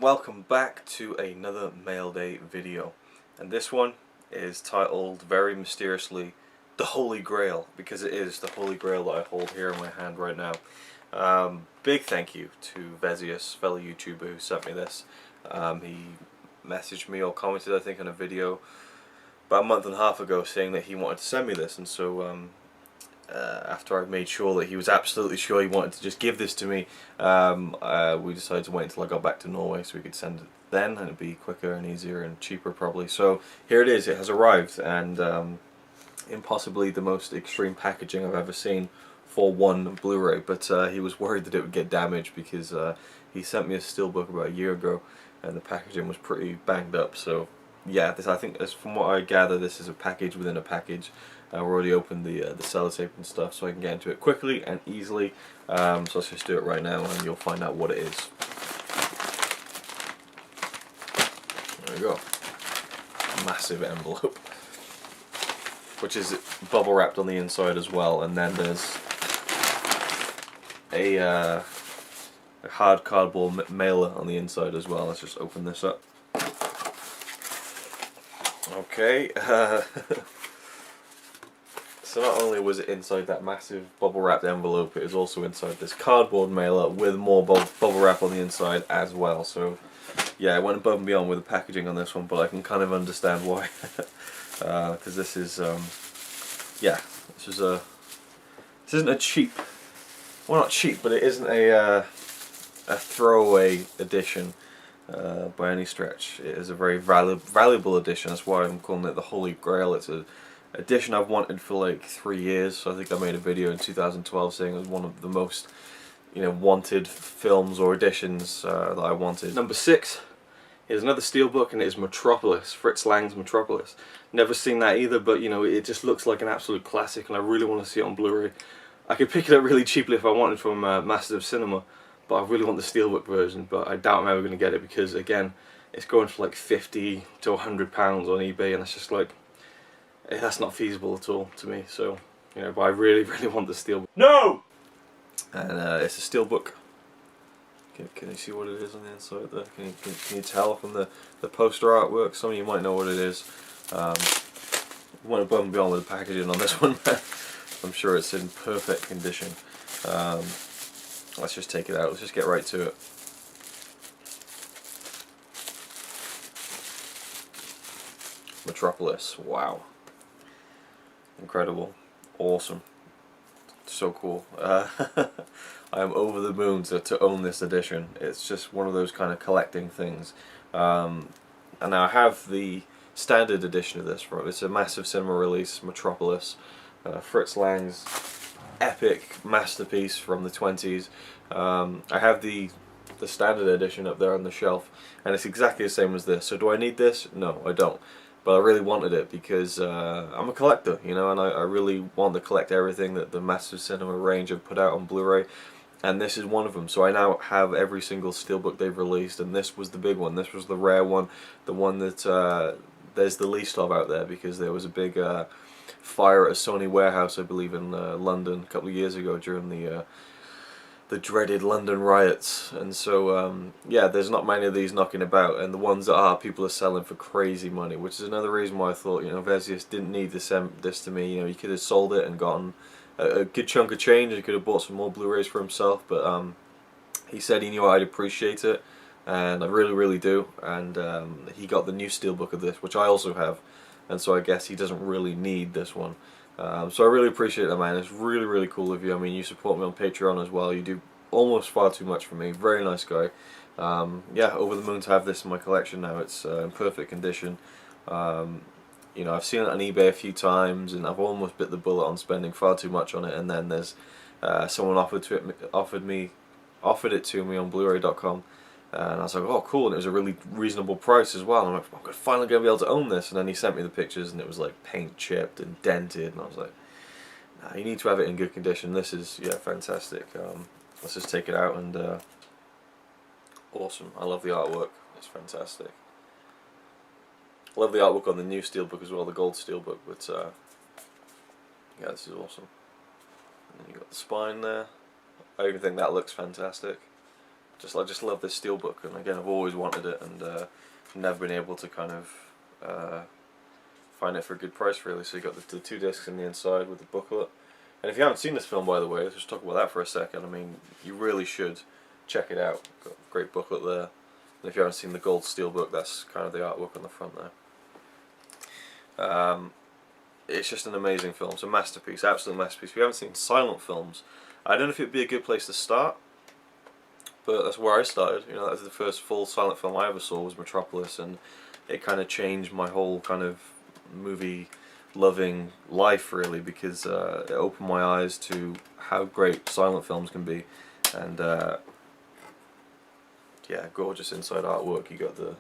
welcome back to another Mail Day video, and this one is titled very mysteriously The Holy Grail, because it is the Holy Grail that I hold here in my hand right now. Big thank you to Vezius, fellow YouTuber, who sent me this. He messaged me or commented, I think, on a video about a month and a half ago saying that he wanted to send me this, and so after I made sure that he was absolutely sure he wanted to just give this to me, we decided to wait until I got back to Norway so we could send it then, and it'd be quicker and easier and cheaper probably. So here it is, it has arrived, and in possibly the most extreme packaging I've ever seen for one Blu-ray, but he was worried that it would get damaged because he sent me a steelbook about a year ago and the packaging was pretty banged up. So yeah, this, I think, from what I gather, this is a package within a package. I've already opened the sellotape and stuff so I can get into it quickly and easily. So let's just do it right now and you'll find out what it is. There we go. Massive envelope, which is bubble wrapped on the inside as well, and then there's a hard cardboard mailer on the inside as well. Let's just open this up. Okay. So not only was it inside that massive bubble wrapped envelope, it was also inside this cardboard mailer with more bubble wrap on the inside as well. So yeah, I went above and beyond with the packaging on this one, but I can kind of understand why. Because this is, yeah, this isn't a cheap, well, not cheap, but it isn't a throwaway edition by any stretch. It is a very valuable edition. That's why I'm calling it the Holy Grail. It's a edition I've wanted for like 3 years. So I think I made a video in 2012 saying it was one of the most, wanted films or editions that I wanted. Number 6 is another steelbook, and it is Metropolis, Fritz Lang's Metropolis. Never seen that either, but it just looks like an absolute classic, and I really want to see it on Blu-ray. I could pick it up really cheaply if I wanted from Masters of Cinema, but I really want the steelbook version. But I doubt I'm ever going to get it because, again, it's going for like £50 to £100 on eBay, and it's just like, that's not feasible at all to me. So, but I really want the steelbook. No! And it's a steelbook. Can you see what it is on the inside there? Can you tell from the poster artwork? Some of you might know what it is. Went above and beyond with the packaging on this one. I'm sure it's in perfect condition. Let's just take it out. Let's just get right to it. Metropolis. Wow. Incredible. Awesome. So cool. I am over the moon to own this edition. It's just one of those kind of collecting things. And now I have the standard edition of this. It's a massive cinema release, Metropolis. Fritz Lang's epic masterpiece from the 20s. I have the standard edition up there on the shelf, and it's exactly the same as this. So do I need this? No, I don't. But I really wanted it because I'm a collector, and I really want to collect everything that the Masters of Cinema range have put out on Blu-ray, and this is one of them. So I now have every single steelbook they've released, and this was the big one. This was the rare one, the one that there's the least of out there, because there was a big fire at a Sony warehouse, I believe, in London a couple of years ago during the dreaded London riots, and so yeah, there's not many of these knocking about, and the ones that are, people are selling for crazy money, which is another reason why I thought, Vezius didn't need to send this to me. He could have sold it and gotten a good chunk of change. He could have bought some more Blu-rays for himself, but he said he knew I'd appreciate it, and I really do. And he got the new steelbook of this, which I also have, and so I guess he doesn't really need this one. So I really appreciate that, man. It's really cool of you. I mean, you support me on Patreon as well. You do almost far too much for me. Very nice guy. Yeah, over the moon to have this in my collection now. It's in perfect condition. I've seen it on eBay a few times, and I've almost bit the bullet on spending far too much on it. And then there's someone offered it to me on Blu-ray.com. And I was like, oh cool, and it was a really reasonable price as well. And I'm like, I'm finally going to be able to own this. And then he sent me the pictures, and it was like paint chipped and dented, and I was like, nah, you need to have it in good condition. This is, yeah, fantastic. Let's just take it out, and awesome. I love the artwork, it's fantastic. I love the artwork on the new steelbook as well, the gold steelbook, but yeah, this is awesome. And then you got the spine there. I even think that looks fantastic. I just love this steelbook, and again I've always wanted it, and never been able to kind of find it for a good price really. So you got the 2 discs in the inside with the booklet. And if you haven't seen this film, by the way, let's just talk about that for a second. I mean, you really should check it out. Got a great booklet there. And if you haven't seen the gold steelbook, that's kind of the artwork on the front there. It's just an amazing film. It's a masterpiece, absolute masterpiece. If you haven't seen silent films, I don't know if it'd be a good place to start, but that's where I started. You know, that was the first full silent film I ever saw, was Metropolis, and it kind of changed my whole kind of movie loving life really, because it opened my eyes to how great silent films can be. And yeah, gorgeous inside artwork. You got the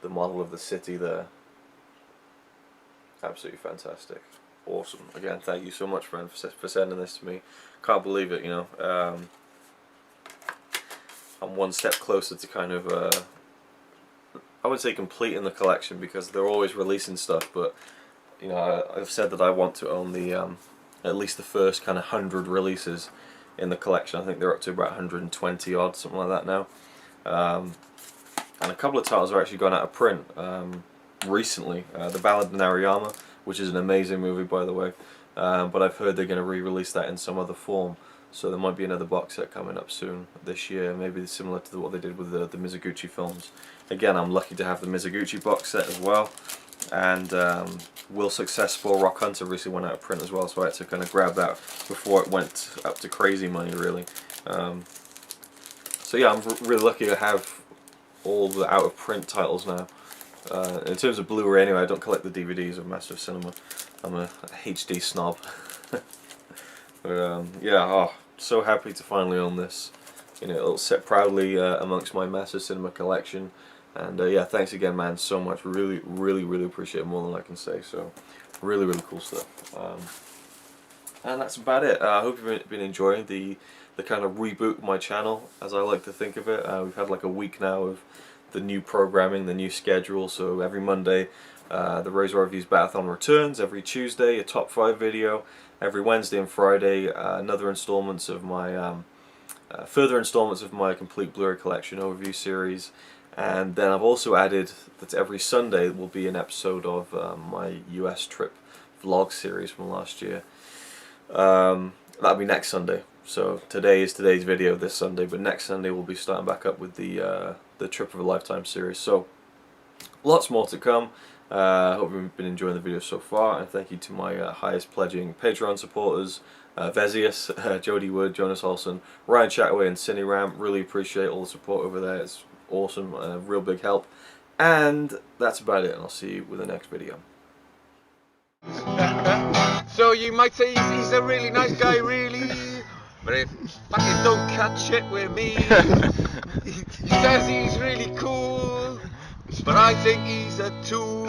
model of the city there. Absolutely fantastic, awesome. Again, thank you so much, friend, for sending this to me. Can't believe it, you know. I'm one step closer to kind of I wouldn't say completing the collection, because they're always releasing stuff, but you know, I've said that I want to own the at least the first kind of 100 releases in the collection. I think they're up to about 120 odd, something like that now. And a couple of titles are actually gone out of print recently. The Ballad of Narayama, which is an amazing movie, by the way, but I've heard they're going to re-release that in some other form. So there might be another box set coming up soon this year, maybe similar to what they did with the Mizoguchi films. Again, I'm lucky to have the Mizoguchi box set as well. And Will Success for Rock Hunter recently went out of print as well, so I had to kind of grab that before it went up to crazy money really. So yeah, I'm really lucky to have all the out of print titles now. In terms of Blu-ray anyway, I don't collect the DVDs of Master of Cinema. I'm a HD snob. But yeah, oh, so happy to finally own this. You know, it'll sit proudly amongst my Master of Cinema collection. And yeah, thanks again, man, so much. Really, really, really appreciate it, more than I can say. So, really, really cool stuff. And that's about it. I hope you've been enjoying the kind of reboot of my channel, as I like to think of it. We've had like a week now of the new programming, the new schedule. So every Monday, the Razor Reviews Batathon returns. Every Tuesday, a top 5 video. Every Wednesday and Friday, another installments of my further installments of my complete Blu-ray collection overview series. And then I've also added that every Sunday will be an episode of my US trip vlog series from last year. That'll be next Sunday. So today is today's video, this Sunday, but next Sunday we'll be starting back up with the Trip of a Lifetime series. So lots more to come. I hope you've been enjoying the video so far, and thank you to my highest pledging Patreon supporters, Vezius, Jody Wood, Jonas Olson, Ryan Chataway, and Cineram. Really appreciate all the support over there. It's awesome, real big help. And that's about it, and I'll see you with the next video. So you might say he's a really nice guy, really, but if fucking don't cut shit with me. He says he's really cool, but I think he's a tool.